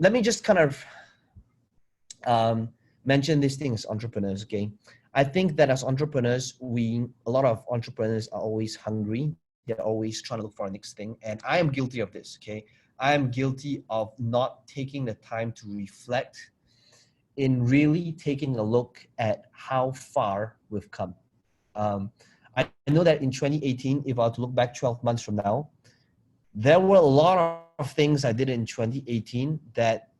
let me just kind of mention these things, entrepreneurs, okay? I think that as entrepreneurs, a lot of entrepreneurs are always hungry. They're always trying to look for a next thing. And I am guilty of this, okay? I am guilty of not taking the time to reflect in really taking a look at how far we've come. I know that in 2018, if I were to look back 12 months from now, there were a lot of things I did in 2018 that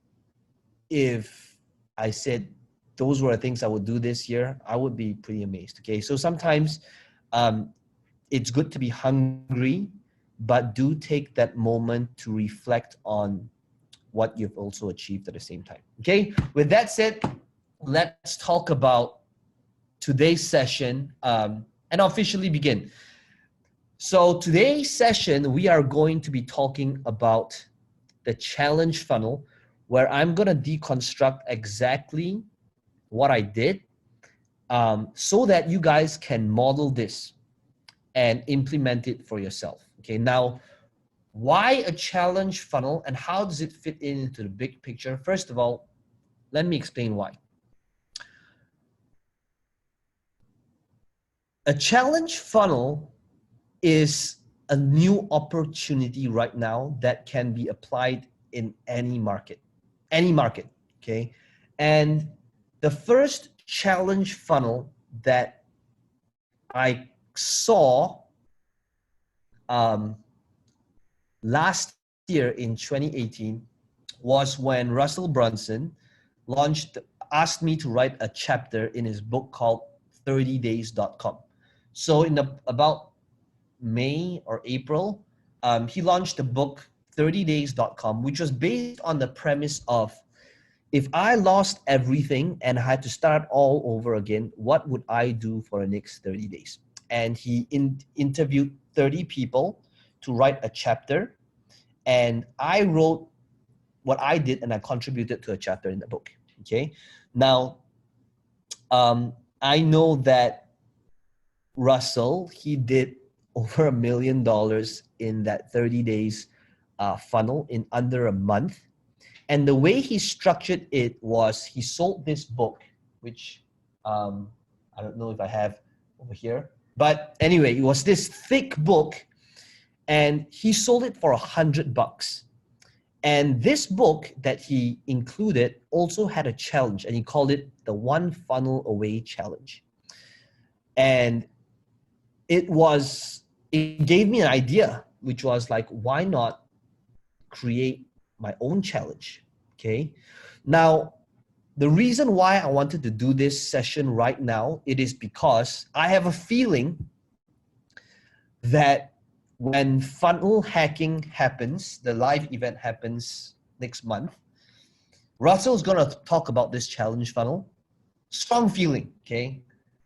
if I said those were the things I would do this year, I would be pretty amazed, okay? So sometimes it's good to be hungry, but do take that moment to reflect on what you've also achieved at the same time, okay? With that said, let's talk about today's session and officially begin. So today's session, we are going to be talking about the challenge funnel, where I'm going to deconstruct exactly what I did so that you guys can model this and implement it for yourself. Okay, now, why a challenge funnel and how does it fit into the big picture? First of all, let me explain why. A challenge funnel is a new opportunity right now that can be applied in any market, okay? And the first challenge funnel that I saw last year in 2018 was when Russell Brunson asked me to write a chapter in his book called 30days.com. So in about May or April, he launched the book 30days.com, which was based on the premise of, if I lost everything and had to start all over again, what would I do for the next 30 days? And he interviewed 30 people to write a chapter. And I wrote what I did and I contributed to a chapter in the book, okay? Now, I know that Russell, he did over $1 million in that 30 days funnel in under a month. And the way he structured it was he sold this book, which I don't know if I have over here. But anyway, it was this thick book and he sold it for $100. And this book that he included also had a challenge and he called it the One Funnel Away Challenge. And it gave me an idea, which was like, why not create my own challenge, okay? Now, the reason why I wanted to do this session right now, it is because I have a feeling that when funnel hacking happens, the live event happens next month, Russell's gonna talk about this challenge funnel. Strong feeling, okay?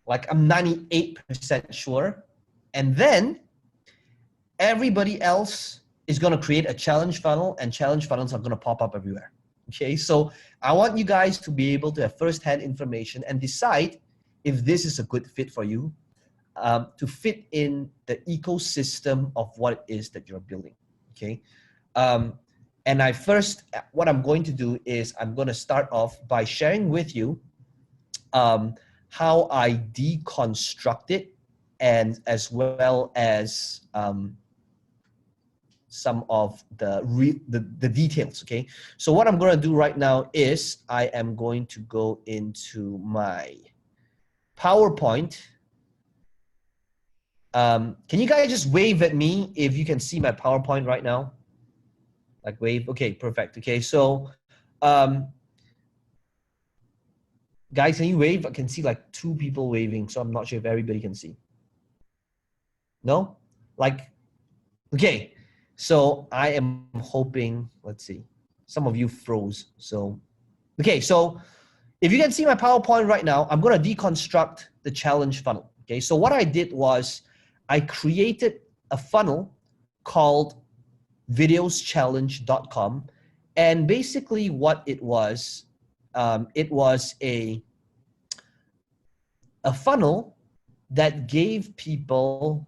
Like I'm 98% sure. And then everybody else is gonna create a challenge funnel and challenge funnels are gonna pop up everywhere, okay? So I want you guys to be able to have firsthand information and decide if this is a good fit for you. To fit in the ecosystem of what it is that you're building, okay? And what I'm going to do is I'm going to start off by sharing with you how I deconstruct it, and as well as some of the details, okay? So what I'm going to do right now is I am going to go into my PowerPoint. Can you guys just wave at me if you can see my PowerPoint right now? Like wave, okay, perfect. Okay, so guys, can you wave? I can see like 2 people waving, so I'm not sure if everybody can see. No? Like, okay, so I am hoping, let's see, some of you froze. So, okay, so if you can see my PowerPoint right now, I'm gonna deconstruct the challenge funnel, okay? So what I did was I created a funnel called videoschallenge.com. And basically what it was a funnel that gave people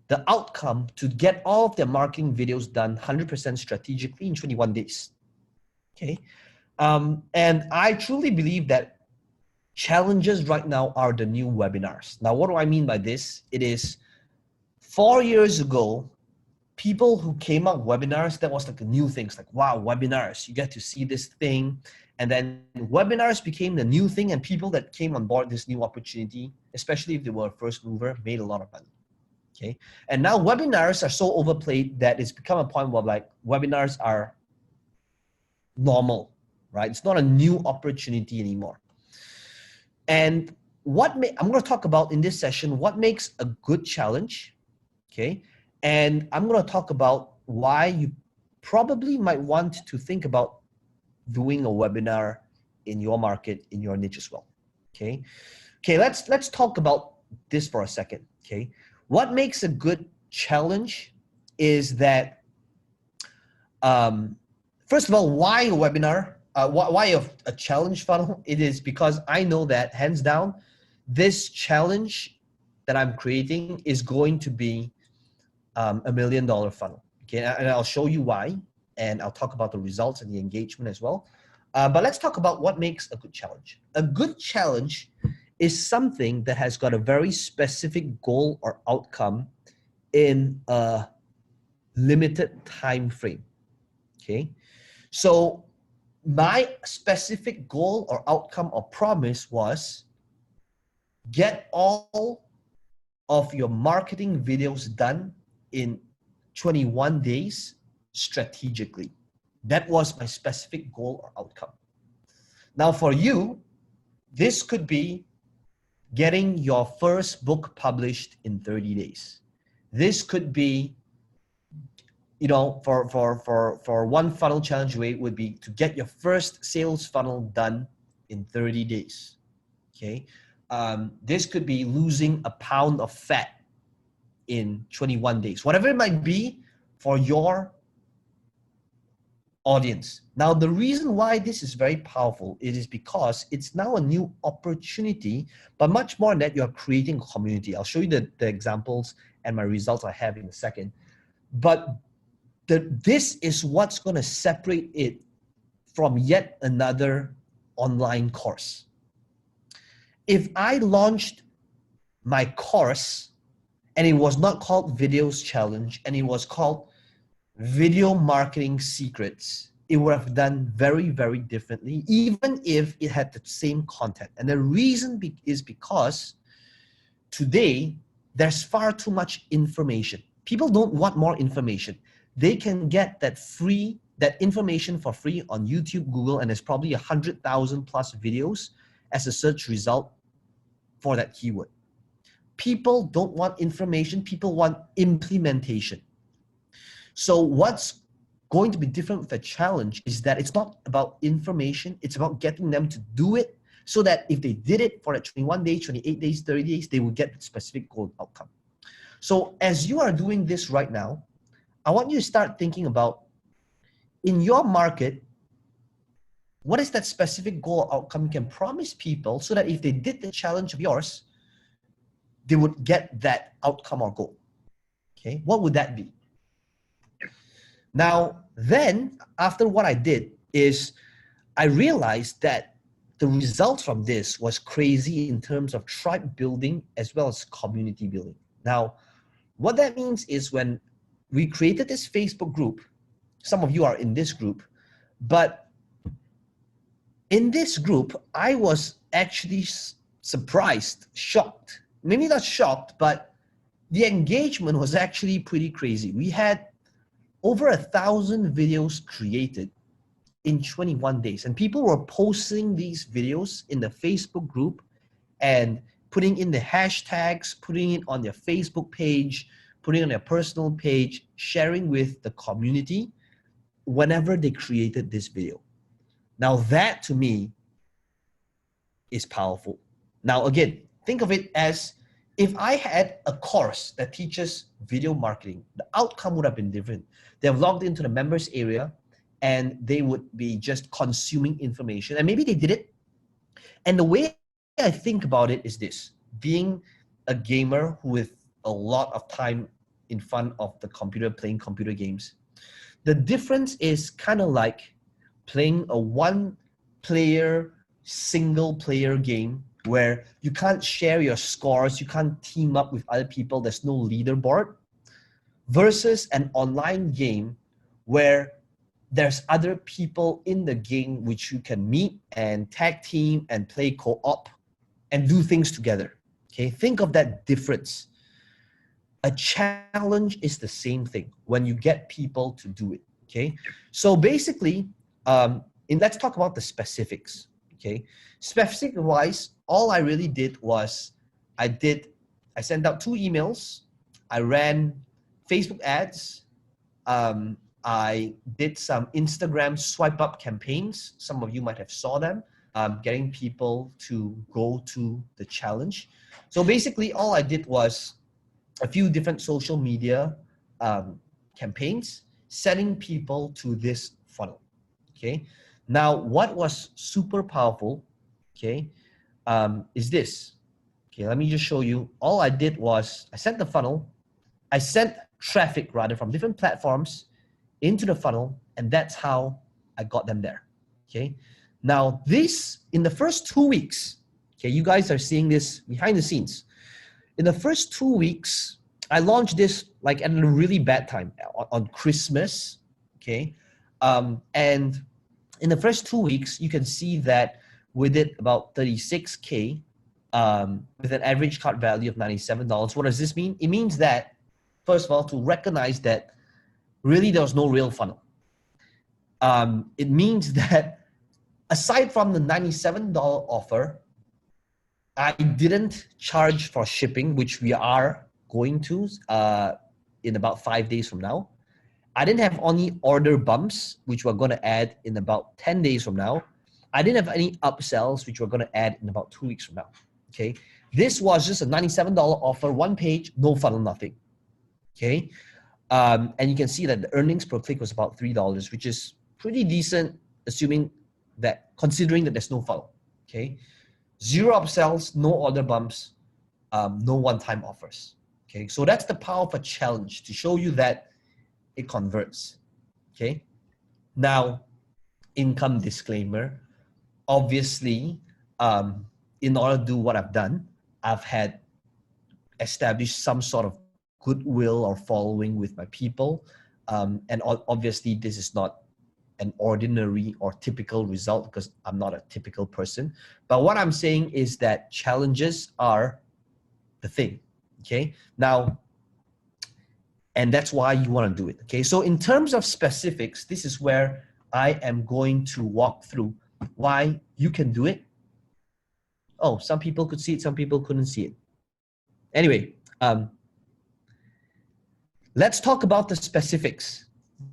the outcome to get all of their marketing videos done 100% strategically in 21 days. Okay. And I truly believe that challenges right now are the new webinars. Now, what do I mean by this? It is 4 years ago, people who came up with webinars, that was like a new thing. It's like, wow, webinars, you get to see this thing. And then webinars became the new thing, and people that came on board this new opportunity, especially if they were a first mover, made a lot of money. Okay. And now webinars are so overplayed that it's become a point where like webinars are normal, right? It's not a new opportunity anymore. And I'm going to talk about in this session what makes a good challenge, okay? And I'm going to talk about why you probably might want to think about doing a webinar in your market, in your niche as well, okay? Okay, let's talk about this for a second, okay? What makes a good challenge is that, first of all, why a webinar? Why a challenge funnel? It is because I know that hands down, this challenge that I'm creating is going to be $1 million funnel. Okay, and I'll show you why, and I'll talk about the results and the engagement as well. But let's talk about what makes a good challenge. A good challenge is something that has got a very specific goal or outcome in a limited time frame. Okay, so my specific goal or outcome or promise was get all of your marketing videos done in 21 days strategically. That was my specific goal or outcome. Now for you, this could be getting your first book published in 30 days. This could be, you know, for one funnel challenge way would be to get your first sales funnel done in 30 days. Okay. This could be losing a pound of fat in 21 days, whatever it might be for your audience. Now, the reason why this is very powerful, it is because it's now a new opportunity, but much more than that, you're creating a community. I'll show you the examples and my results I have in a second. But this is what's going to separate it from yet another online course. If I launched my course and it was not called Videos Challenge and it was called Video Marketing Secrets, it would have done very, very differently, even if it had the same content. And the reason is because today there's far too much information. People don't want more information. They can get that information for free on YouTube, Google, and there's probably 100,000 plus videos as a search result for that keyword. People don't want information, people want implementation. So what's going to be different with a challenge is that it's not about information, it's about getting them to do it so that if they did it for 21 days, 28 days, 30 days, they will get the specific goal outcome. So as you are doing this right now, I want you to start thinking about in your market, what is that specific goal outcome you can promise people so that if they did the challenge of yours, they would get that outcome or goal. Okay, what would that be? Now, then, after what I did is I realized that the result from this was crazy in terms of tribe building as well as community building. Now, what that means is when we created this Facebook group, some of you are in this group, but in this group, I was actually surprised, shocked, maybe not shocked, but the engagement was actually pretty crazy. We had over 1,000 videos created in 21 days. And people were posting these videos in the Facebook group and putting in the hashtags, putting it on their Facebook page, putting it on their personal page, sharing with the community whenever they created this video. Now that to me is powerful. Now again, think of it as if I had a course that teaches video marketing, the outcome would have been different. They have logged into the members area and they would be just consuming information. And maybe they did it. And the way I think about it is this, being a gamer with a lot of time in front of the computer playing computer games, the difference is kind of like playing a one-player, single-player game where you can't share your scores, you can't team up with other people, there's no leaderboard, versus an online game where there's other people in the game which you can meet and tag team and play co-op and do things together. Okay, think of that difference. A challenge is the same thing when you get people to do it. Okay, so basically, let's talk about the specifics. Okay, specific wise, all I really did was I sent out 2 emails, I ran Facebook ads, I did some Instagram swipe up campaigns. Some of you might have saw them, getting people to go to the challenge. So basically all I did was a few different social media campaigns, sending people to this funnel, okay? Now, what was super powerful, okay, is this. Okay, let me just show you. All I did was I sent the funnel, I sent traffic rather from different platforms into the funnel, and that's how I got them there, okay? Now this, in the first 2 weeks, okay, you guys are seeing this behind the scenes. In the first 2 weeks, I launched this like at a really bad time on Christmas, okay? And in the first 2 weeks, you can see that we did about 36K with an average cart value of $97. What does this mean? It means that, first of all, to recognize that really there was no real funnel. It means that aside from the $97 offer, I didn't charge for shipping, which we are going to in about 5 days from now. I didn't have any order bumps, which we're going to add in about 10 days from now. I didn't have any upsells, which we're going to add in about 2 weeks from now. Okay, this was just a $97 offer, 1 page, no funnel, nothing. Okay, and you can see that the earnings per click was about $3, which is pretty decent, assuming that, considering that there's no funnel. Okay, 0 upsells, no order bumps, no one-time offers. Okay, so that's the power of a challenge, to show you that it converts. Okay, now income disclaimer. Obviously, in order to do what I've done, I've had established some sort of goodwill or following with my people, and obviously this is not an ordinary or typical result because I'm not a typical person. But what I'm saying is that challenges are the thing. Okay, now, and that's why you want to do it. Okay, so in terms of specifics, this is where I am going to walk through why you can do it. Oh, some people could see it, some people couldn't see it. Anyway, let's talk about the specifics.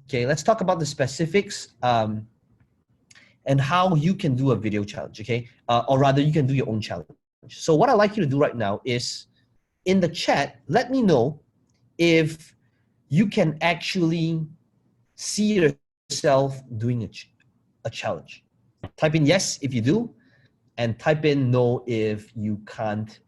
Okay, let's talk about the specifics and how you can do a video challenge, okay? Or rather, you can do your own challenge. So what I'd like you to do right now is, in the chat, let me know if you can actually see yourself doing a challenge. Type in yes if you do, and type in no if you can't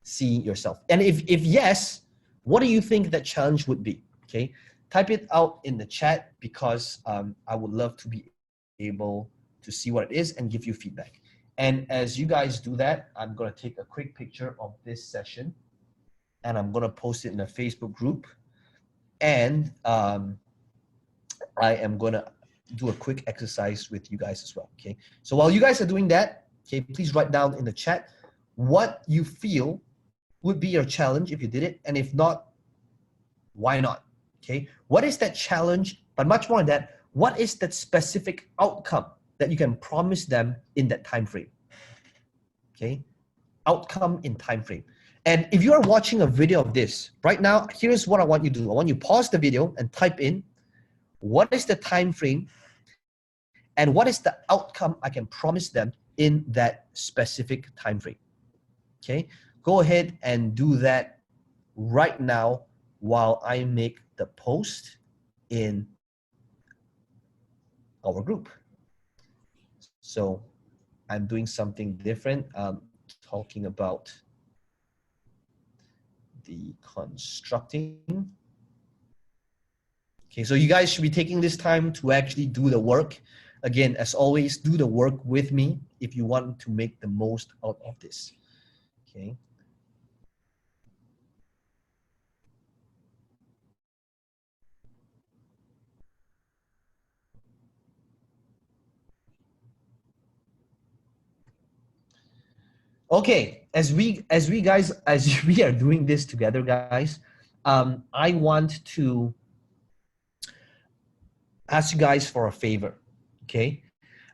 see yourself. And if yes, what do you think that challenge would be? Okay, type it out in the chat, because I would love to be able to see what it is and give you feedback. And as you guys do that, I'm gonna take a quick picture of this session and I'm gonna post it in a Facebook group. And I am gonna do a quick exercise with you guys as well, okay? So while you guys are doing that, okay, please write down in the chat what you feel would be your challenge if you did it, and if not, why not, okay? What is that challenge? But much more than that, what is that specific outcome that you can promise them in that time frame, okay? Outcome in time frame. And if you are watching a video of this right now, here's what I want you to do. I want you to pause the video and type in, what is the time frame and what is the outcome I can promise them in that specific time frame, okay? Go ahead and do that right now while I make the post in our group. So I'm doing something different. Talking about the constructing Okay, so you guys should be taking this time to actually do the work. Again, as always, do the work with me if you want to make the most out of this. Okay. Okay, as we are doing this together, guys, I want to ask you guys for a favor. Okay,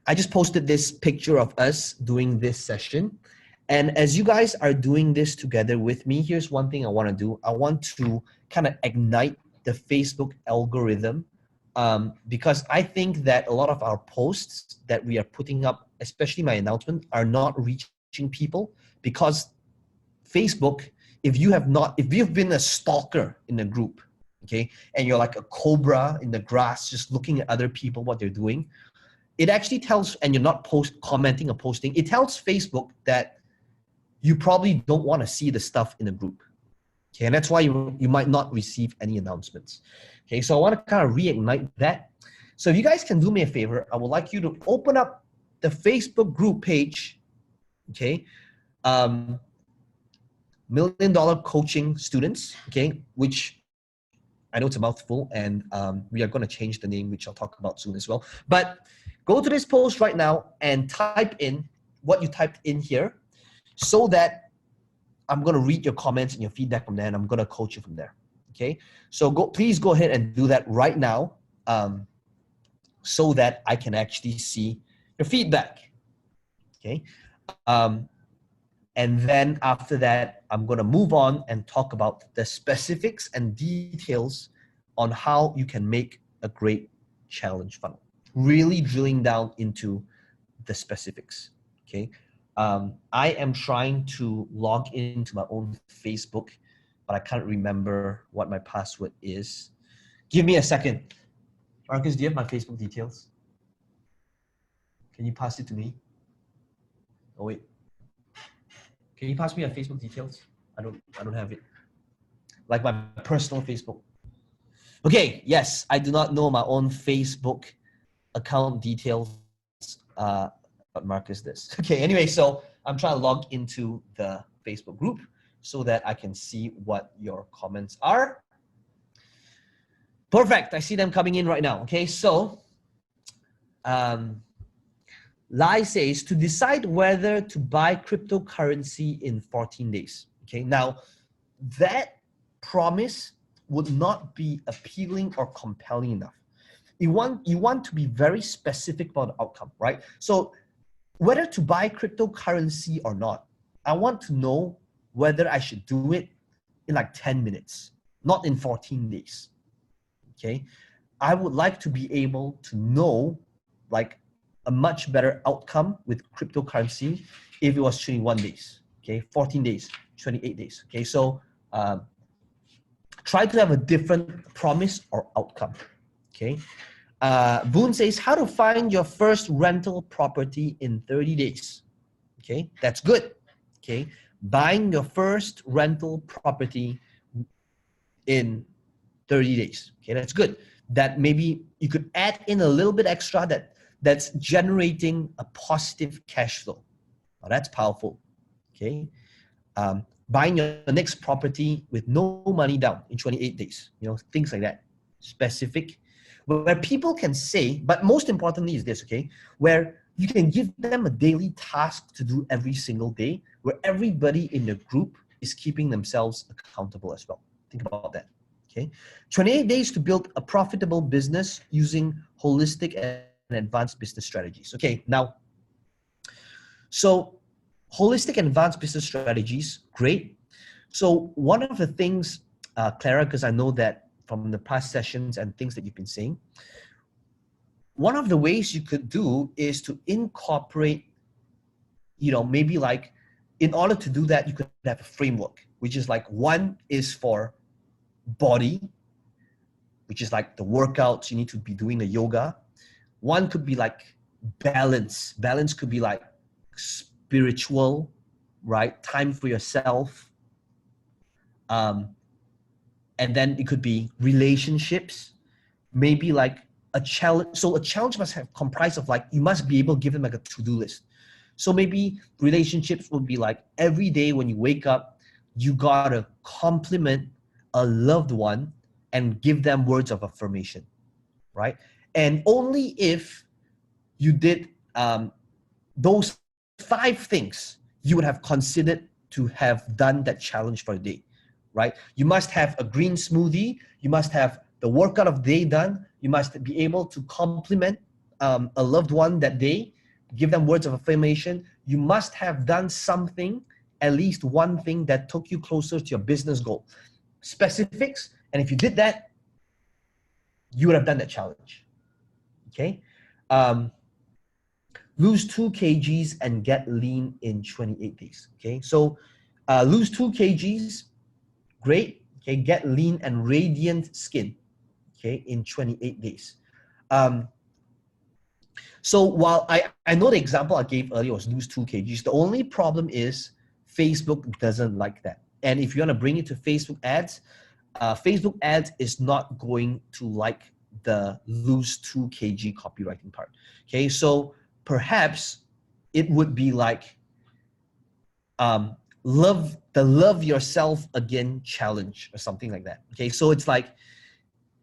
I just posted this picture of us doing this session. And as you guys are doing this together with me, here's one thing I want to do. I want to kind of ignite the Facebook algorithm, because I think that a lot of our posts that we are putting up, especially my announcement, are not reaching people because Facebook, if you've been a stalker in a group, okay, and you're like a cobra in the grass just looking at other people, what they're doing, it actually tells, and you're not commenting or posting, it tells Facebook that you probably don't want to see the stuff in the group. Okay, and that's why you might not receive any announcements. Okay, so I want to kind of reignite that. So if you guys can do me a favor, I would like you to open up the Facebook group page, okay, $1 Million Coaching Students, okay, which I know it's a mouthful, and we are going to change the name, which I'll talk about soon as well. But go to this post right now and type in what you typed in here so that I'm going to read your comments and your feedback from there, and I'm going to coach you from there. Okay, so please go ahead and do that right now, so that I can actually see your feedback. Okay, and then after that, I'm going to move on and talk about the specifics and details on how you can make a great challenge funnel. Really drilling down into the specifics. Okay. I am trying to log into my own Facebook, but I can't remember what my password is. Give me a second. Marcus, do you have my Facebook details? Can you pass it to me? Oh wait. Can you pass me your Facebook details? I don't have it. Like my personal Facebook. Okay, yes, I do not know my own Facebook account details, but Marcus does. Okay, anyway, so I'm trying to log into the Facebook group so that I can see what your comments are. Perfect, I see them coming in right now. Okay, so Lai says to decide whether to buy cryptocurrency in 14 days. Okay, now that promise would not be appealing or compelling enough. You want to be very specific about the outcome, right? So whether to buy cryptocurrency or not, I want to know whether I should do it in like 10 minutes, not in 14 days. Okay, I would like to be able to know like a much better outcome with cryptocurrency if it was 21 days, okay, 14 days, 28 days. Okay, so try to have a different promise or outcome. Okay. Boone says how to find your first rental property in 30 days. Okay, that's good. Okay, buying your first rental property in 30 days. Okay, that's good. That maybe you could add in a little bit extra that's generating a positive cash flow. Now that's powerful. Okay, buying your next property with no money down in 28 days. You know, things like that. Specific, where people can say, but most importantly is this, okay, where you can give them a daily task to do every single day, where everybody in the group is keeping themselves accountable as well. Think about that. Okay, 28 days to build a profitable business using holistic and advanced business strategies. Okay, now, so holistic and advanced business strategies, great. So one of the things, Clara, because I know that from the past sessions and things that you've been saying, one of the ways you could do is to incorporate, you know, maybe like in order to do that, you could have a framework, which is like one is for body, which is like the workouts, you need to be doing the yoga. One could be like balance. Balance could be like spiritual, right? Time for yourself. And then it could be relationships. maybe like a challenge. So a challenge must have comprised of like, you must be able to give them like a to-do list. So maybe relationships would be like every day when you wake up, you gotta compliment a loved one and give them words of affirmation, right? And only if you did those 5 things, you would have considered to have done that challenge for a day, right? You must have a green smoothie. You must have the workout of the day done. You must be able to compliment a loved one that day, give them words of affirmation. You must have done something, at least one thing that took you closer to your business goal. Specifics, and if you did that, you would have done that challenge, okay? Lose 2 kgs and get lean in 28 days, okay? So lose 2 kgs, great, okay? Get lean and radiant skin, okay, in 28 days. So while I know the example I gave earlier was lose 2 kgs, the only problem is Facebook doesn't like that. And if you want to bring it to Facebook ads is not going to like the lose 2 kg copywriting part. Okay, so perhaps it would be like love yourself again challenge or something like that. Okay, so it's like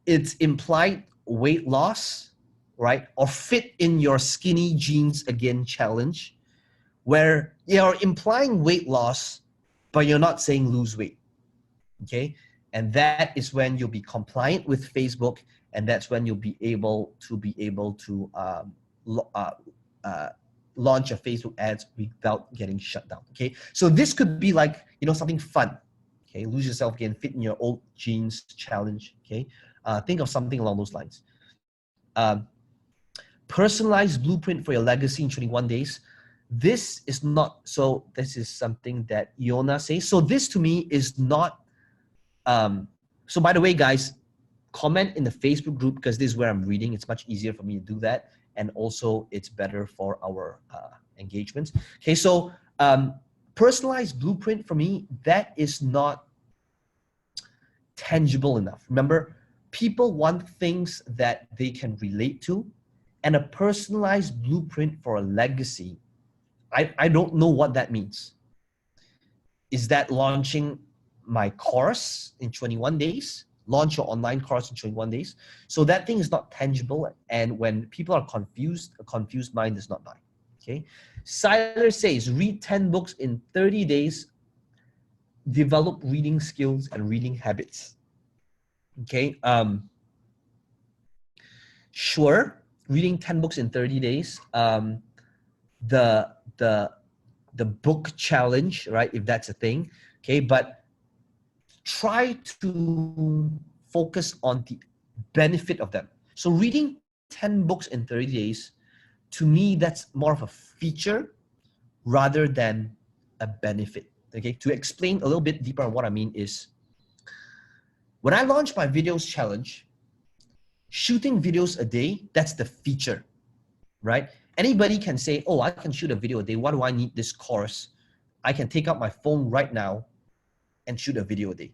it's implied weight loss, right? Or fit in your skinny jeans again challenge, where you're implying weight loss, but you're not saying lose weight. Okay, and that is when you'll be compliant with Facebook, and that's when you'll be able to launch your Facebook ads without getting shut down. Okay, so this could be like, you know, something fun. Okay, lose yourself again, fit in your old jeans challenge. Okay, think of something along those lines. Personalized blueprint for your legacy in 21 days. This is not, so this is something that Iona says. So this to me is not, so by the way, guys, comment in the Facebook group because this is where I'm reading. It's much easier for me to do that. And also it's better for our engagements. Okay, so personalized blueprint for me, that is not tangible enough. Remember, people want things that they can relate to, and a personalized blueprint for a legacy, I don't know what that means. Is that launching my course in 21 days? Launch your online course in 21 days. So that thing is not tangible. And when people are confused, a confused mind does not buy. Okay. Siler says, read 10 books in 30 days, develop reading skills and reading habits. Okay. Sure. Reading 10 books in 30 days. The book challenge, right? If that's a thing. Okay. But try to focus on the benefit of them. So reading 10 books in 30 days, to me, that's more of a feature rather than a benefit. Okay, to explain a little bit deeper on what I mean is, when I launched my videos challenge, shooting videos a day, that's the feature, right? Anybody can say, oh, I can shoot a video a day. Why do I need this course? I can take out my phone right now and shoot a video a day.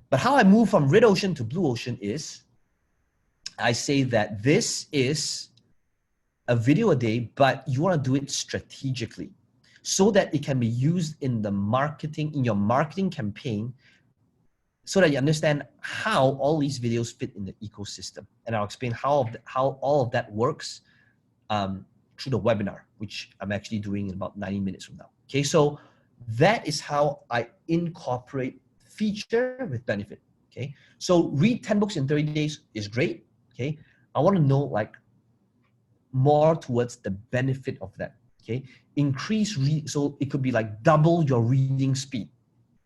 But how I move from red ocean to blue ocean is, I say that this is a video a day, but you want to do it strategically so that it can be used in the marketing, in your marketing campaign, so that you understand how all these videos fit in the ecosystem. And I'll explain how all of that works through the webinar, which I'm actually doing in about 90 minutes from now. Okay, so that is how I incorporate feature with benefit. Okay, so read 10 books in 30 days is great. Okay, I want to know like more towards the benefit of that. Okay, increase so it could be like double your reading speed.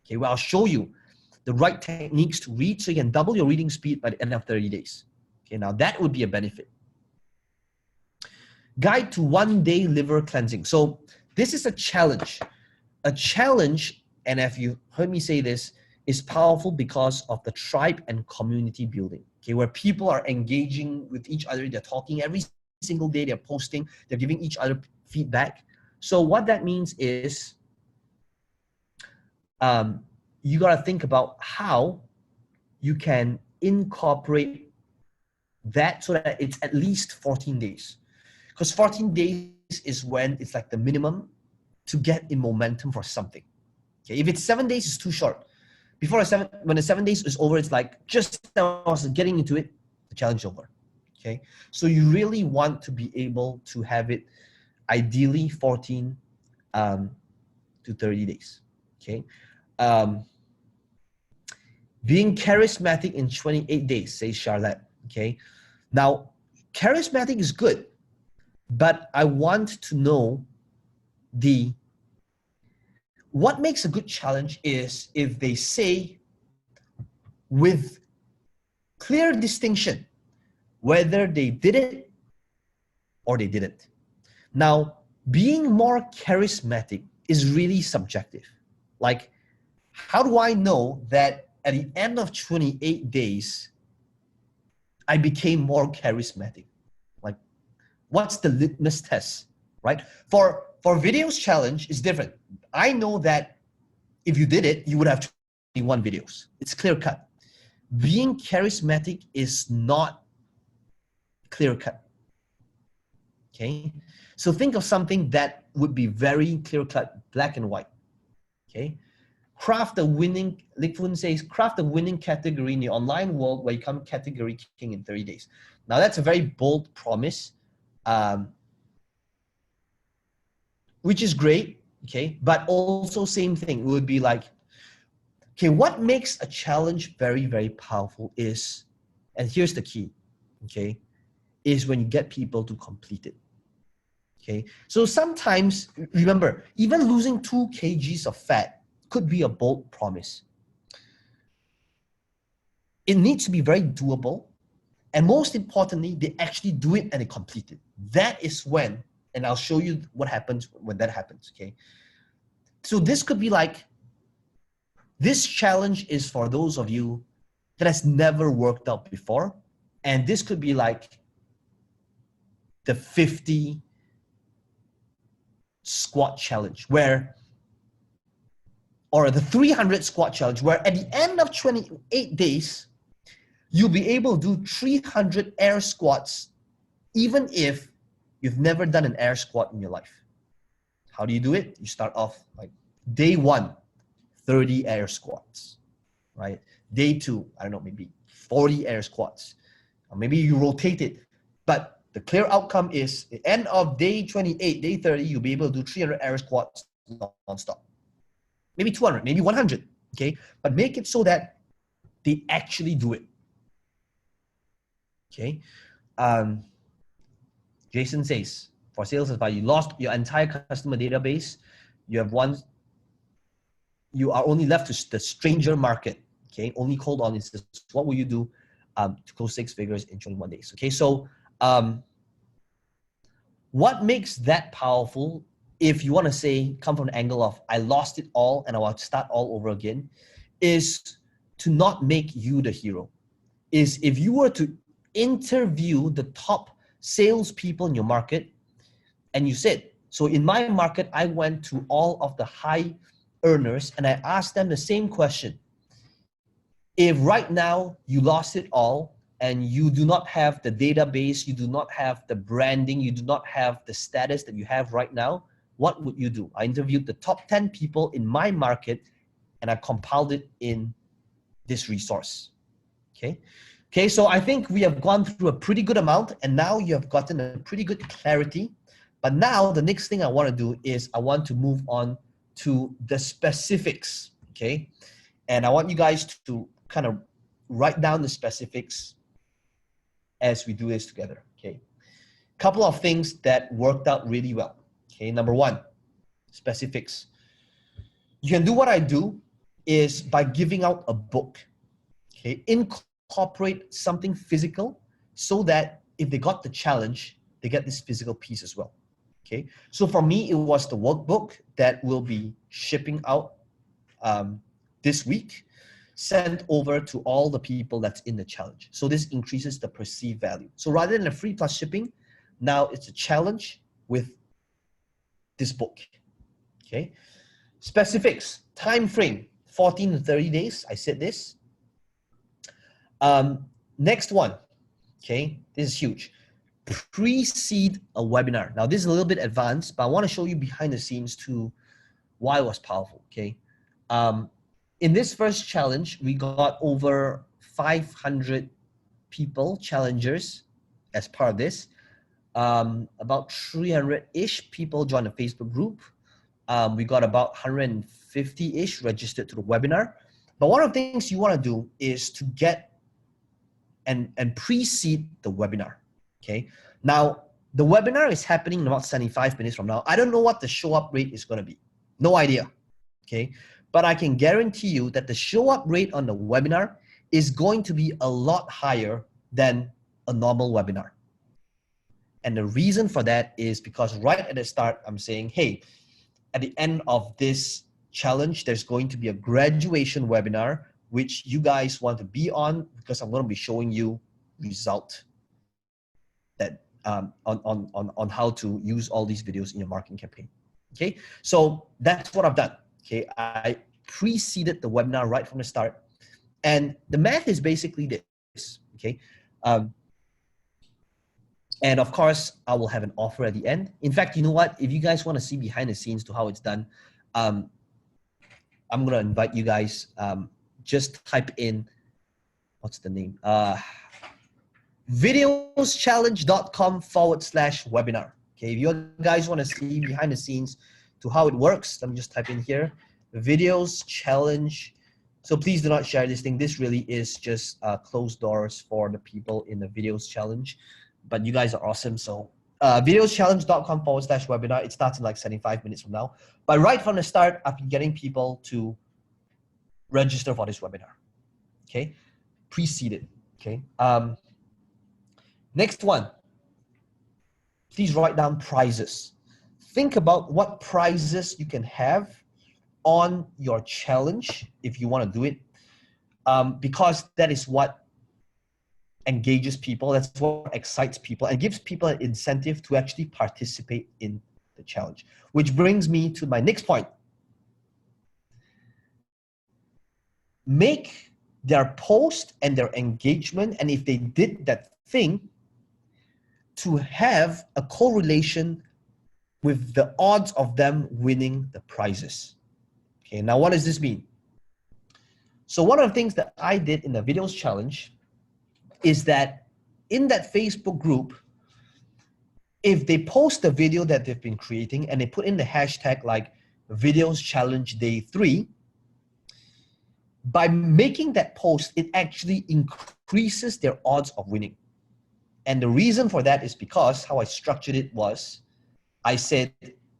Okay, well, I'll show you the right techniques to read so you can double your reading speed by the end of 30 days. Okay, now that would be a benefit. Guide to 1-day liver cleansing. So this is a challenge. A challenge, and if you heard me say this, is powerful because of the tribe and community building. Okay, where people are engaging with each other, they're talking every single day, they're posting, they're giving each other feedback. So what that means is, you got to think about how you can incorporate that so that it's at least 14 days. Because 14 days is when it's like the minimum to get in momentum for something. Okay, if it's 7 days, it's too short. When the 7 days is over, it's like just getting into it, the challenge is over. Okay, so you really want to be able to have it ideally 14 to 30 days. Okay, being charismatic in 28 days, says Charlotte. Okay, now charismatic is good, but I want to know what makes a good challenge is if they say with clear distinction whether they did it or they didn't. Now, being more charismatic is really subjective. Like, how do I know that at the end of 28 days, I became more charismatic? Like, what's the litmus test, right? For videos challenge, it's different. I know that if you did it, you would have 21 videos. It's clear cut. Being charismatic is not clear cut. Okay, so think of something that would be very clear cut, black and white. Okay, craft a winning, Likfun says, craft a winning category in the online world where you become category king in 30 days. Now that's a very bold promise, which is great. Okay, but also same thing, it would be like, okay, what makes a challenge very, very powerful is, and here's the key, okay, is when you get people to complete it. Okay, so sometimes, remember, even losing 2 kgs of fat could be a bold promise. It needs to be very doable, and most importantly, they actually do it and they complete it. That is when, and I'll show you what happens when that happens, okay? So this could be like, this challenge is for those of you that has never worked out before, and this could be like the 50 squat challenge or the 300 squat challenge, where at the end of 28 days, you'll be able to do 300 air squats, even if you've never done an air squat in your life. How do you do it? You start off like day 1, 30 air squats, right? Day 2, I don't know, maybe 40 air squats, or maybe you rotate it. But the clear outcome is the end of day 28, day 30, you'll be able to do 300 air squats nonstop. Maybe 200, maybe 100, okay? But make it so that they actually do it, okay? Jason says, for sales advice, you lost your entire customer database. You are only left to the stranger market, okay? Only cold audiences. What will you do to close 6 figures in 21 days? Okay, so what makes that powerful, if you want to say, come from an angle of, I lost it all and I want to start all over again, is to not make you the hero. Is if you were to interview the top salespeople in your market, and you said, so in my market, I went to all of the high earners and I asked them the same question. If right now you lost it all and you do not have the database, you do not have the branding, you do not have the status that you have right now, what would you do? I interviewed the top 10 people in my market and I compiled it in this resource, okay? Okay, so I think we have gone through a pretty good amount and now you have gotten a pretty good clarity. But now the next thing I want to do is I want to move on to the specifics, okay? And I want you guys to kind of write down the specifics as we do this together, okay? Couple of things that worked out really well, okay? Number 1, specifics. You can do what I do is by giving out a book, okay? Incorporate something physical so that if they got the challenge, they get this physical piece as well. Okay, so for me, it was the workbook that will be shipping out this week, sent over to all the people that's in the challenge. So this increases the perceived value. So rather than a free plus shipping, now it's a challenge with this book. Okay, specifics, time frame, 14 to 30 days. I said this. Next one, okay, this is huge. Pre-seed a webinar. Now, this is a little bit advanced, but I want to show you behind the scenes to why it was powerful, okay? In this first challenge, we got over 500 people, challengers, as part of this. About 300-ish people joined the Facebook group. We got about 150-ish registered to the webinar. But one of the things you want to do is to get and pre-seed the webinar, okay? Now, the webinar is happening in about 75 minutes from now. I don't know what the show up rate is going to be. No idea, okay? But I can guarantee you that the show up rate on the webinar is going to be a lot higher than a normal webinar. And the reason for that is because right at the start, I'm saying, hey, at the end of this challenge, there's going to be a graduation webinar, which you guys want to be on, because I'm going to be showing you result that on how to use all these videos in your marketing campaign. Okay, so that's what I've done. Okay, I preceded the webinar right from the start, and the math is basically this. Okay, and of course, I will have an offer at the end. In fact, you know what? If you guys want to see behind the scenes to how it's done, I'm going to invite you guys. Just type in, what's the name? videoschallenge.com/webinar. Okay, if you guys want to see behind the scenes to how it works, let me just type in here, videos challenge. So please do not share this thing. This really is just closed doors for the people in the videos challenge, but you guys are awesome. So videoschallenge.com/webinar. It starts in like 75 minutes from now. But right from the start, I've been getting people to register for this webinar. Okay, preceded. Okay. Next one, please write down prizes. Think about what prizes you can have on your challenge if you want to do it, because that is what engages people, that's what excites people, and gives people an incentive to actually participate in the challenge. Which brings me to my next point. Make their post and their engagement, and if they did that thing, to have a correlation with the odds of them winning the prizes. Okay, now what does this mean? So one of the things that I did in the videos challenge is that in that Facebook group, if they post the video that they've been creating and they put in the hashtag like videos challenge day 3, by making that post, it actually increases their odds of winning. And the reason for that is because how I structured it was, I said,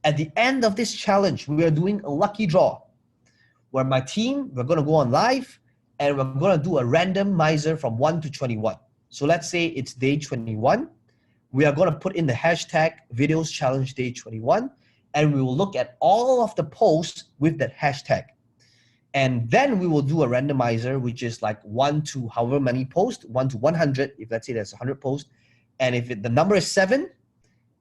at the end of this challenge, we are doing a lucky draw where my team, we're going to go on live and we're going to do a randomizer from 1 to 21. So let's say it's day 21. We are going to put in the hashtag videos challenge day 21, and we will look at all of the posts with that hashtag. And then we will do a randomizer, which is like 1 to however many posts, 1 to 100, if let's say there's 100 posts. And if the number is 7,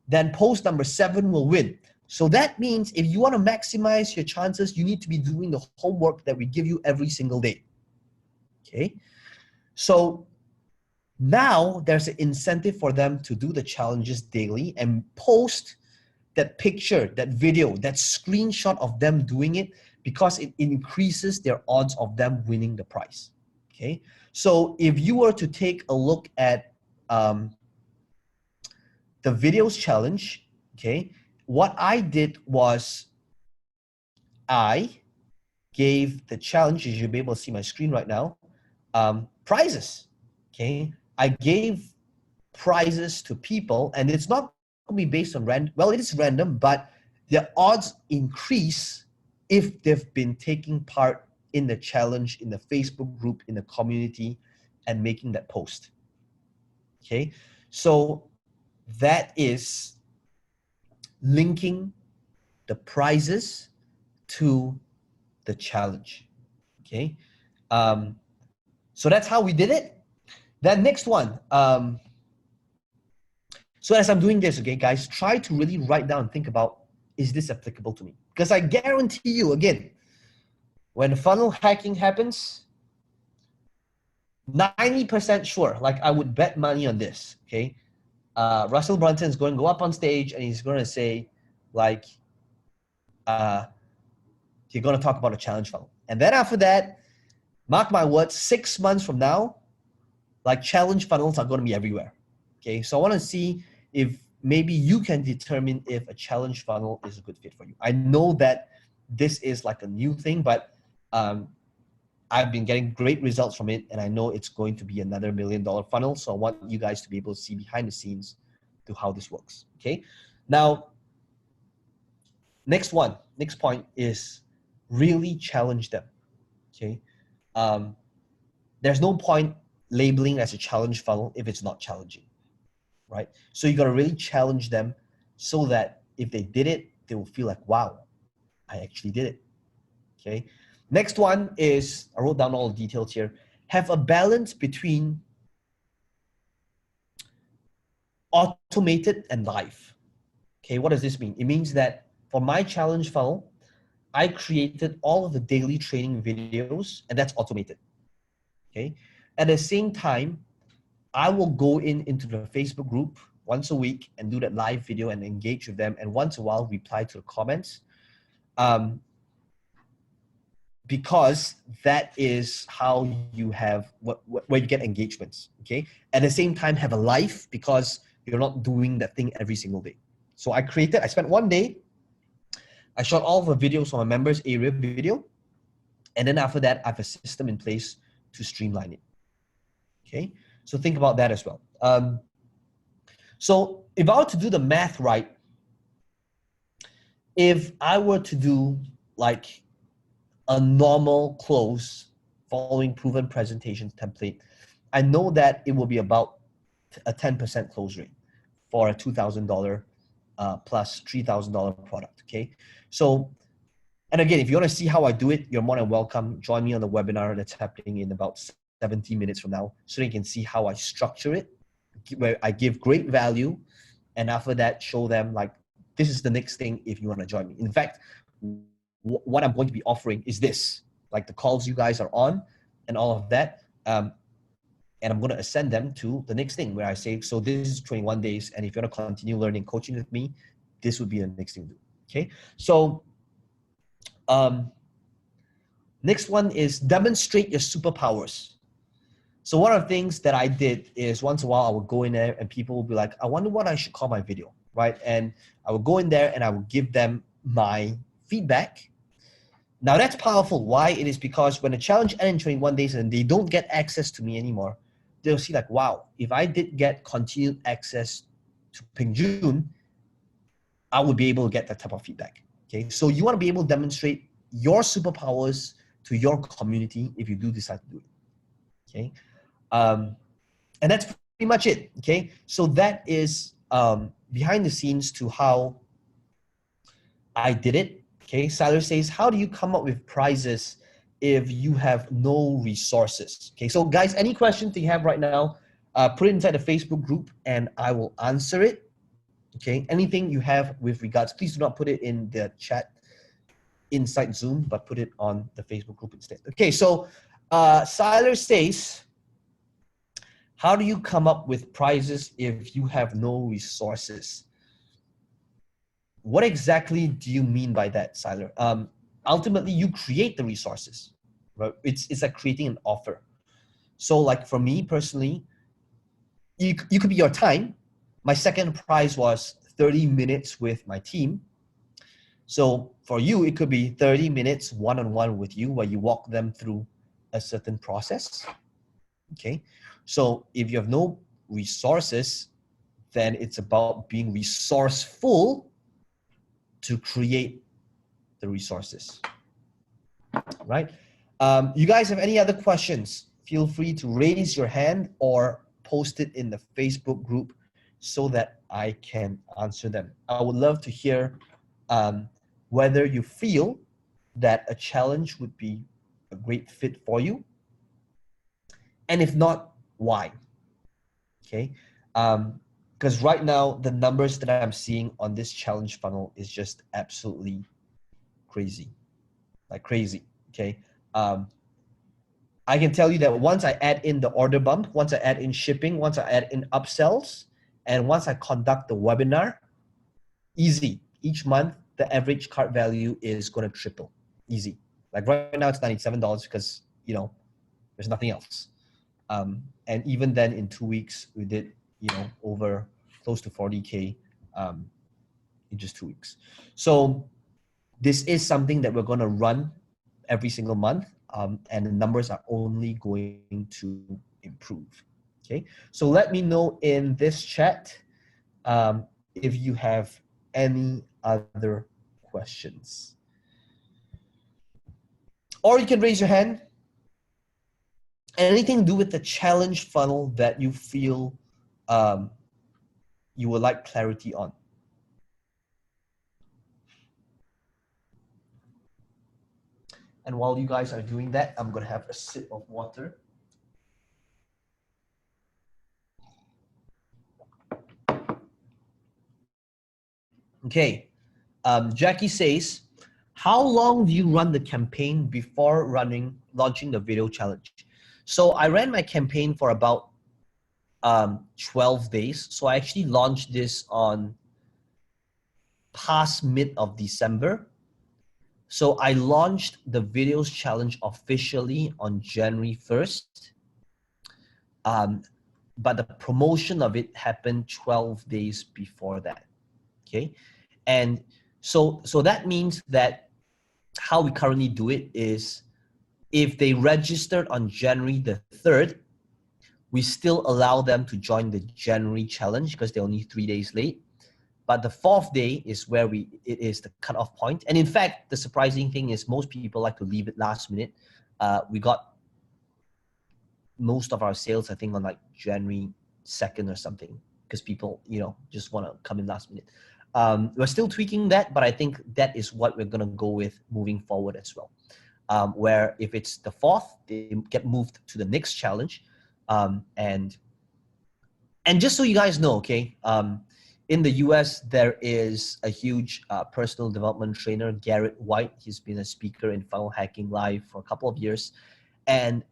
then post number 7 will win. So that means if you want to maximize your chances, you need to be doing the homework that we give you every single day. Okay? So now there's an incentive for them to do the challenges daily and post that picture, that video, that screenshot of them doing it, because it increases their odds of them winning the prize. Okay? So if you were to take a look at the videos challenge, okay, what I did was I gave the challenge, you should be able to see my screen right now, prizes, okay? I gave prizes to people, and it's not going to be based on random, well, it is random, but the odds increase if they've been taking part in the challenge, in the Facebook group, in the community, and making that post, okay? So that is linking the prizes to the challenge, okay? So that's how we did it. Then next one. So as I'm doing this, okay, guys, try to really write down and think about, is this applicable to me? Because I guarantee you, again, when funnel hacking happens, 90% sure, like I would bet money on this, okay? Russell Brunson is going to go up on stage and he's going to say, like, uh, he's going to talk about a challenge funnel. And then after that, mark my words, 6 months from now, like challenge funnels are going to be everywhere. Okay, so I want to see if maybe you can determine if a challenge funnel is a good fit for you. I know that this is like a new thing, but I've been getting great results from it, and I know it's going to be another $1 million funnel. So I want you guys to be able to see behind the scenes to how this works. Okay, now next point is really challenge them. Okay, there's no point labeling as a challenge funnel if it's not challenging, right? So you got to really challenge them so that if they did it, they will feel like, wow, I actually did it. Okay. Next one is, I wrote down all the details here. Have a balance between automated and live. Okay, what does this mean? It means that for my challenge funnel, I created all of the daily training videos, and that's automated. Okay. At the same time, I will go into the Facebook group once a week and do that live video and engage with them, and once in a while reply to the comments, because that is how you have where you get engagements. Okay, at the same time, have a life because you're not doing that thing every single day. So I spent one day, I shot all the videos from my members area video, and then after that, I have a system in place to streamline it. Okay, so think about that as well. So if I were to do the math right, if I were to do like a normal close following proven presentation template, I know that it will be about a 10% close rate for a $2,000 plus $3,000 product. Okay, so, and again, if you want to see how I do it, you're more than welcome. Join me on the webinar that's happening in about 17 minutes from now, so you can see how I structure it, where I give great value, and after that, show them like, this is the next thing if you want to join me. In fact, what I'm going to be offering is this, like the calls you guys are on and all of that. And I'm going to ascend them to the next thing where I say, so this is 21 days. And if you want to continue learning coaching with me, this would be the next thing to do. Okay. So, next one is demonstrate your superpowers. So one of the things that I did is once in a while I would go in there and people would be like, I wonder what I should call my video, right? And I would go in there and I would give them my feedback. Now that's powerful. Why? It is because when a challenge ends in 21 days and they don't get access to me anymore, they'll see like, wow, if I did get continued access to Peng Joon, I would be able to get that type of feedback. Okay, so you want to be able to demonstrate your superpowers to your community if you do decide to do it. Okay, and that's pretty much it. Okay, so that is behind the scenes to how I did it. Okay, Siler says, how do you come up with prizes if you have no resources? Okay, so guys, any questions that you have right now, put it inside the Facebook group and I will answer it. Okay, anything you have with regards, please do not put it in the chat inside Zoom, but put it on the Facebook group instead. Okay, so Siler says, how do you come up with prizes if you have no resources? What exactly do you mean by that, Siler? Ultimately, you create the resources, right? It's like creating an offer. So like for me personally, you could be your time. My second prize was 30 minutes with my team. So for you, it could be 30 minutes one-on-one with you where you walk them through a certain process. Okay. So if you have no resources, then it's about being resourceful to create the resources, right? You guys have any other questions? Feel free to raise your hand or post it in the Facebook group so that I can answer them. I would love to hear whether you feel that a challenge would be a great fit for you. And if not, why? Okay. Because right now, the numbers that I'm seeing on this challenge funnel is just absolutely crazy, like crazy. Okay. I can tell you that once I add in the order bump, once I add in shipping, once I add in upsells, and once I conduct the webinar, easy. Each month, the average cart value is going to triple. Easy. Like right now, it's $97 because, you know, there's nothing else. And even then, in 2 weeks, we did, you know, over close to 40K in just 2 weeks. So this is something that we're going to run every single month, and the numbers are only going to improve. Okay, so let me know in this chat if you have any other questions, or you can raise your hand. Anything to do with the challenge funnel that you feel you would like clarity on. And while you guys are doing that, I'm gonna have a sip of water. Okay, Jackie says, how long do you run the campaign before launching the video challenge? So I ran my campaign for about 12 days. So I actually launched this on past mid of December. So I launched the videos challenge officially on January 1st. But the promotion of it happened 12 days before that. Okay. And so that means that how we currently do it is if they registered on January the 3rd, we still allow them to join the January challenge because they're only 3 days late. But the 4th day is where it is the cutoff point. And in fact, the surprising thing is most people like to leave it last minute. We got most of our sales, I think, on like January 2nd or something, because people, you know, just want to come in last minute. We're still tweaking that, but I think that is what we're going to go with moving forward as well. Where if it's the 4th, they get moved to the next challenge. And just so you guys know, okay, in the US, there is a huge personal development trainer, Garrett White. He's been a speaker in Funnel Hacking Live for a couple of years. And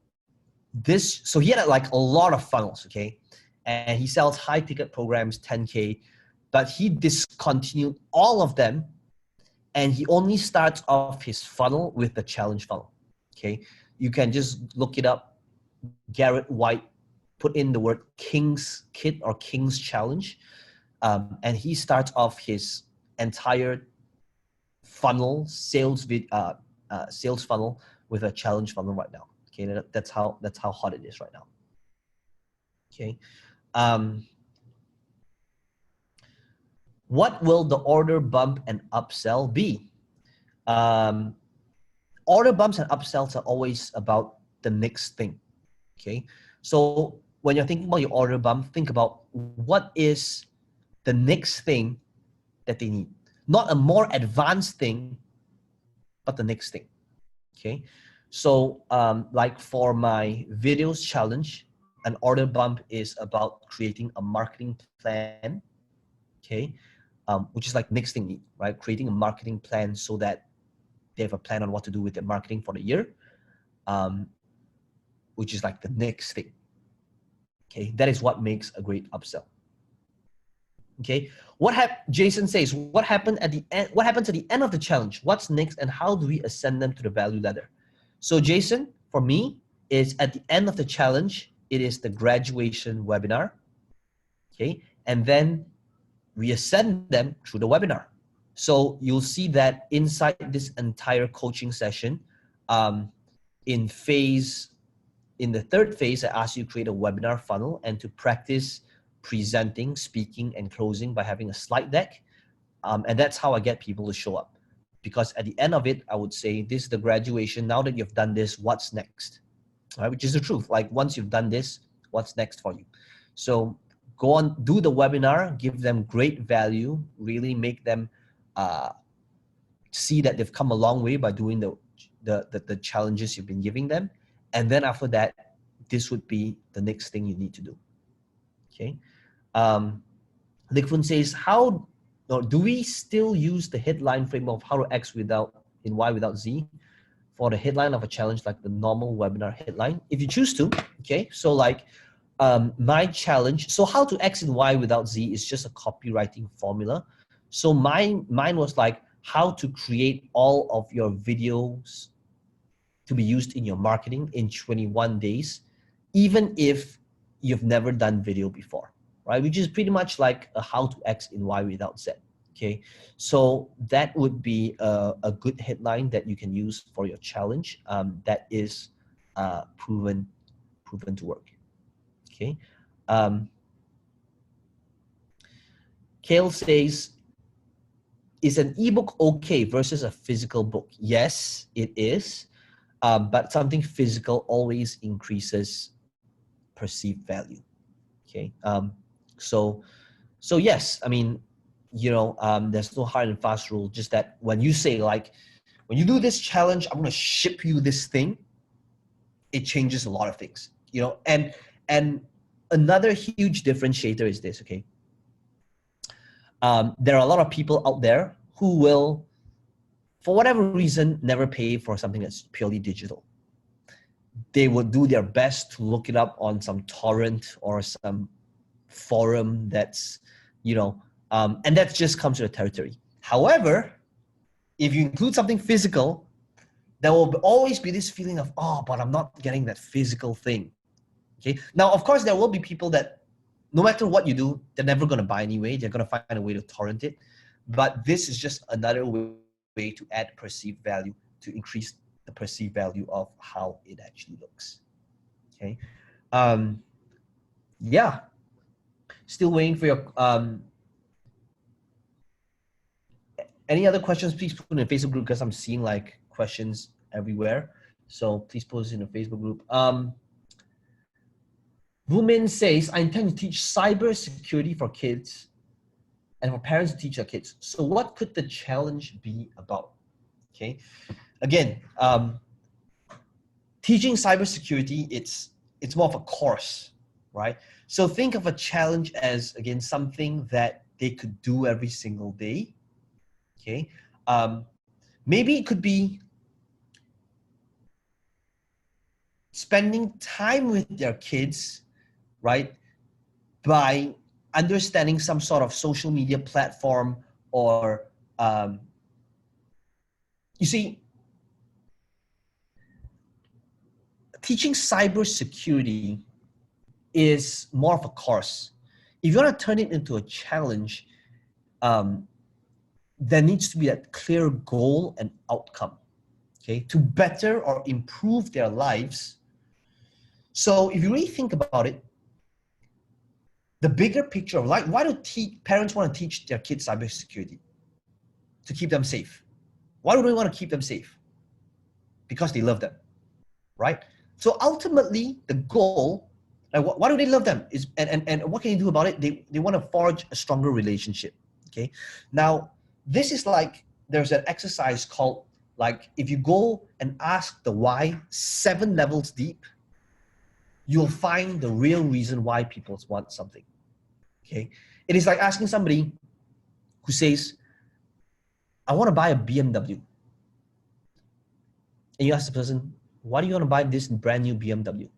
so he had like a lot of funnels, okay? And he sells high ticket programs, 10K, but he discontinued all of them. And he only starts off his funnel with the challenge funnel, okay? You can just look it up. Garrett White, put in the word King's Kit or King's Challenge. And he starts off his entire funnel, sales funnel with a challenge funnel right now. Okay, that's how hot it is right now. Okay. What will the order bump and upsell be? Order bumps and upsells are always about the next thing. Okay. So when you're thinking about your order bump, think about what is the next thing that they need. Not a more advanced thing, but the next thing. Okay. So like for my videos challenge, an order bump is about creating a marketing plan, okay, which is like next thing, right? Creating a marketing plan so that they have a plan on what to do with their marketing for the year, which is like the next thing. Okay, that is what makes a great upsell. Okay, Jason says, what happened at the end? What happens at the end of the challenge? What's next, and how do we ascend them to the value ladder? So Jason, for me, is at the end of the challenge, it is the graduation webinar. Okay, and then we ascend them through the webinar. So you'll see that inside this entire coaching session, in the third phase, I ask you to create a webinar funnel and to practice presenting, speaking, and closing by having a slide deck. And that's how I get people to show up. Because at the end of it, I would say, this is the graduation. Now that you've done this, what's next? All right, which is the truth. Like once you've done this, what's next for you? So go on, do the webinar, give them great value, really make them see that they've come a long way by doing the challenges you've been giving them. And then after that, this would be the next thing you need to do. Okay. Likfun says, do we still use the headline framework of how to X in Y without Z? for the headline of a challenge like the normal webinar headline, if you choose to, okay? So like my challenge, so how to X and Y without Z is just a copywriting formula. So mine was like how to create all of your videos to be used in your marketing in 21 days, even if you've never done video before, right? Which is pretty much like a how to X in Y without Z, okay? So that would be a good headline that you can use for your challenge that is proven to work, okay? Kale says, is an ebook okay versus a physical book? Yes, it is. But something physical always increases perceived value. Okay. So yes, I mean, you know, there's no hard and fast rule. Just that when you say like, when you do this challenge, I'm gonna ship you this thing, it changes a lot of things. You know, and another huge differentiator is this. Okay. There are a lot of people out there who will, for whatever reason, never pay for something that's purely digital. They will do their best to look it up on some torrent or some forum that's, you know, and that just comes to the territory. However, if you include something physical, there will always be this feeling of, oh, but I'm not getting that physical thing. Okay. Now, of course, there will be people that no matter what you do, they're never going to buy anyway. They're going to find a way to torrent it. But this is just another way to add perceived value, to increase the perceived value of how it actually looks. Okay. Yeah. Still waiting for your any other questions, please put in the Facebook group because I'm seeing like questions everywhere. So please post in the Facebook group. Wumin says, I intend to teach cyber security for kids and for parents to teach their kids. So what could the challenge be about? Okay. Again, teaching cybersecurity, it's more of a course, right? So think of a challenge as, again, something that they could do every single day, okay? Maybe it could be spending time with their kids, right? By understanding some sort of social media platform or, you see, teaching cybersecurity is more of a course. If you want to turn it into a challenge, there needs to be that clear goal and outcome, okay, to better or improve their lives. So if you really think about it, the bigger picture of life, why do parents want to teach their kids cybersecurity? To keep them safe. Why do they want to keep them safe? Because they love them, right? So ultimately, the goal, like why do they love them? Is and what can you do about it? They want to forge a stronger relationship, okay? Now, this is like, there's an exercise called, like, if you go and ask the why 7 levels deep, you'll find the real reason why people want something, okay? It is like asking somebody who says, I want to buy a BMW. And you ask the person, why do you want to buy this brand new BMW?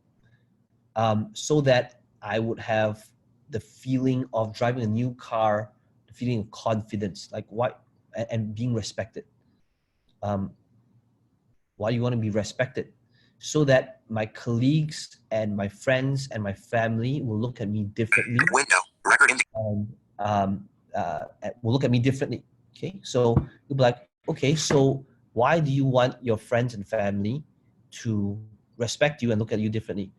So that I would have the feeling of driving a new car, the feeling of confidence, like what, and being respected. Why do you want to be respected? So that my colleagues and my friends and my family will look at me differently. Window, record will look at me differently. Okay, so you'll be like, okay, so why do you want your friends and family to respect you and look at you differently?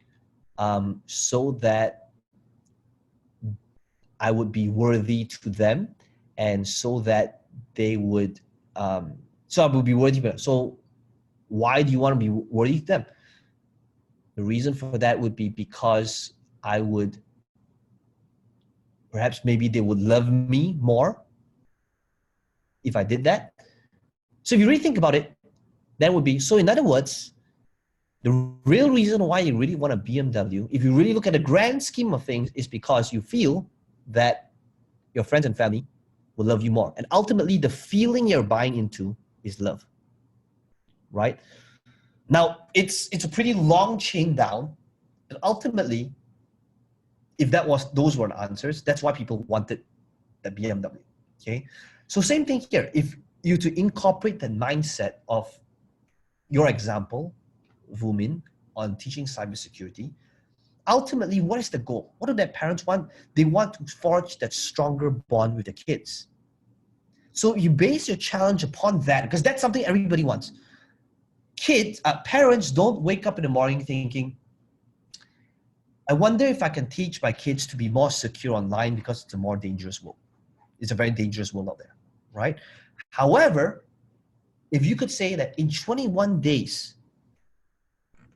So that I would be worthy to them, and so that they would, so I would be worthy for them. So why do you want to be worthy to them? The reason for that would be because I would, perhaps maybe they would love me more if I did that. So if you really think about it, that would be, so in other words, the real reason why you really want a BMW, if you really look at the grand scheme of things, is because you feel that your friends and family will love you more. And ultimately, the feeling you're buying into is love, right? Now, it's a pretty long chain down, and ultimately, if those were the answers, that's why people wanted the BMW. Okay, so same thing here. If you to incorporate the mindset of your example, Vumin, on teaching cybersecurity, ultimately, what is the goal? What do their parents want? They want to forge that stronger bond with the kids. So you base your challenge upon that, because that's something everybody wants. Parents don't wake up in the morning thinking, I wonder if I can teach my kids to be more secure online because it's a more dangerous world. It's a very dangerous world out there, right? However, if you could say that in 21 days,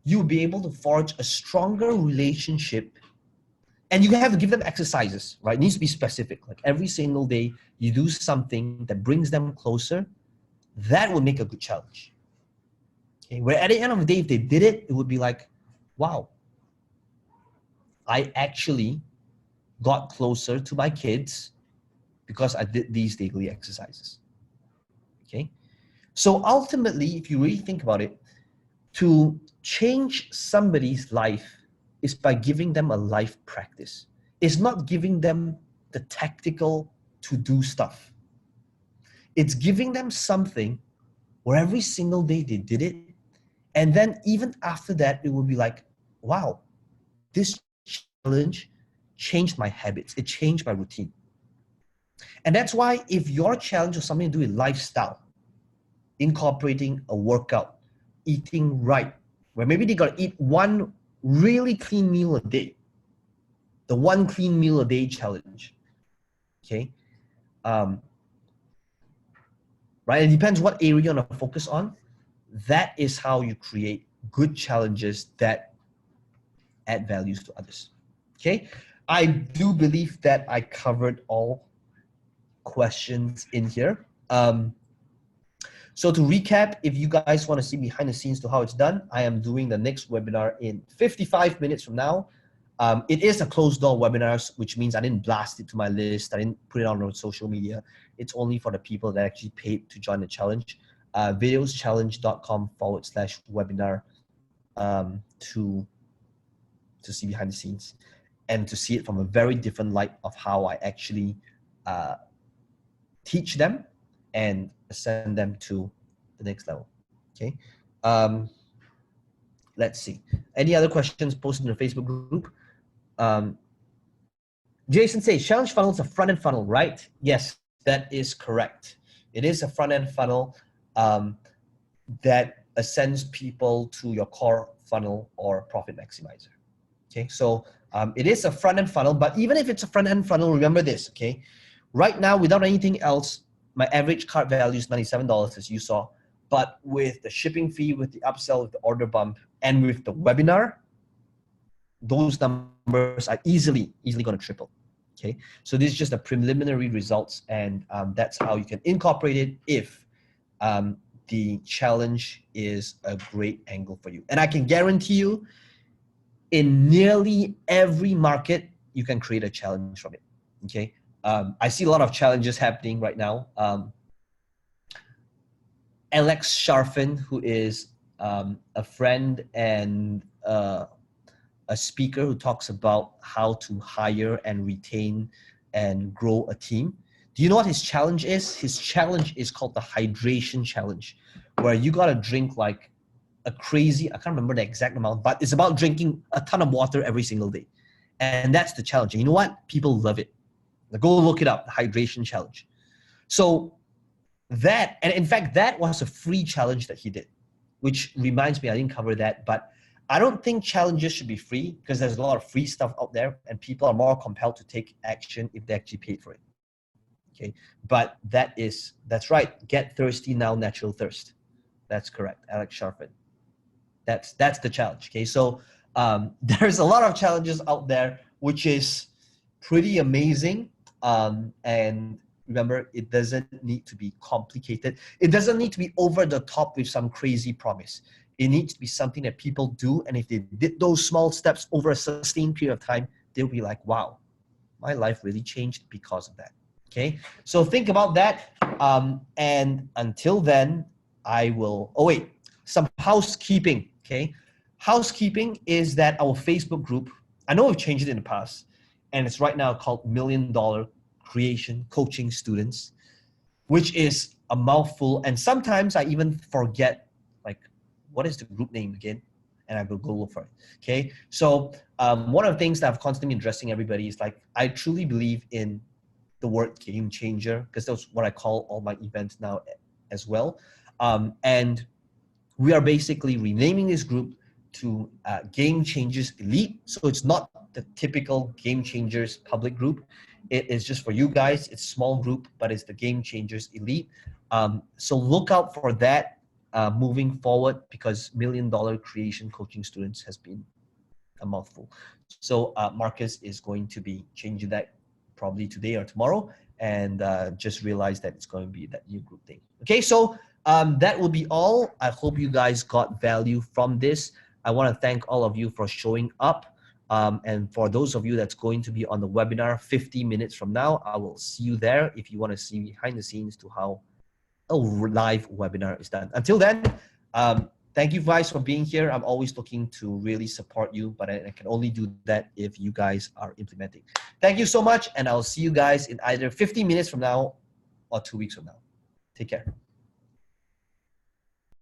you'll be able to forge a stronger relationship, and you have to give them exercises, right? It needs to be specific. Like every single day, you do something that brings them closer. That would make a good challenge. Okay, where at the end of the day, if they did it, it would be like, wow, I actually got closer to my kids because I did these daily exercises. Okay, so ultimately, if you really think about it, to change somebody's life is by giving them a life practice. It's not giving them the tactical to-do stuff. It's giving them something where every single day they did it, and then even after that, it will be like, wow, this challenge changed my habits. It changed my routine. And that's why if your challenge was something to do with lifestyle, incorporating a workout, eating right, where maybe they got to eat one really clean meal a day, the one clean meal a day challenge, okay? Right, it depends what area you want to focus on. That is how you create good challenges that add values to others, okay? I do believe that I covered all questions in here. So to recap, if you guys want to see behind the scenes to how it's done, I am doing the next webinar in 55 minutes from now. It is a closed door webinar, which means I didn't blast it to my list. I didn't put it on social media. It's only for the people that actually paid to join the challenge. Videoschallenge.com/webinar to see behind the scenes and to see it from a very different light of how I actually teach them and send them to the next level. Okay. Let's see. Any other questions posted in the Facebook group? Jason says, challenge funnel is a front-end funnel, right? Yes, that is correct. It is a front-end funnel that ascends people to your core funnel or profit maximizer. Okay, so it is a front-end funnel, but even if it's a front-end funnel, remember this, okay? Right now, without anything else, my average cart value is $97, as you saw. But with the shipping fee, with the upsell, with the order bump, and with the webinar, those numbers are easily going to triple. Okay, so this is just the preliminary results, and that's how you can incorporate it if the challenge is a great angle for you. And I can guarantee you, in nearly every market, you can create a challenge from it. Okay, I see a lot of challenges happening right now. Alex Sharfin, who is a friend and a speaker who talks about how to hire and retain and grow a team. Do you know what his challenge is? His challenge is called the hydration challenge, where you got to drink like a crazy, I can't remember the exact amount, but it's about drinking a ton of water every single day. And that's the challenge. And you know what? People love it. Go look it up, the hydration challenge. So that, and in fact, that was a free challenge that he did, which reminds me, I didn't cover that, but I don't think challenges should be free because there's a lot of free stuff out there and people are more compelled to take action if they actually paid for it. Okay, but that's right. Get thirsty now, natural thirst. That's correct, Alex Sharfin. That's the challenge. Okay, so there's a lot of challenges out there, which is pretty amazing. And remember, it doesn't need to be complicated. It doesn't need to be over the top with some crazy promise. It needs to be something that people do. And if they did those small steps over a sustained period of time, they'll be like, wow, my life really changed because of that. Okay, so think about that. And until then, I will, oh wait, some housekeeping, okay? Housekeeping is that our Facebook group, I know we've changed it in the past, and it's right now called $1 Million Creation Coaching Students, which is a mouthful. And sometimes I even forget, like, what is the group name again? And I will go look for it, okay? So one of the things that I've constantly been addressing everybody is like, I truly believe in the word game changer, because that's what I call all my events now as well. And we are basically renaming this group to Game Changers Elite. So it's not the typical Game Changers public group. It is just for you guys. It's a small group, but it's the Game Changers Elite. So look out for that moving forward, because $1 Million Creation Coaching Students has been a mouthful. So Marcus is going to be changing that probably today or tomorrow, and just realize that it's going to be that new group thing. Okay, so that will be all. I hope you guys got value from this. I want to thank all of you for showing up. And for those of you that's going to be on the webinar 50 minutes from now, I will see you there if you want to see behind the scenes to how a live webinar is done. Until then, thank you guys for being here. I'm always looking to really support you, but I can only do that if you guys are implementing. Thank you so much, and I'll see you guys in either 50 minutes from now or 2 weeks from now. Take care.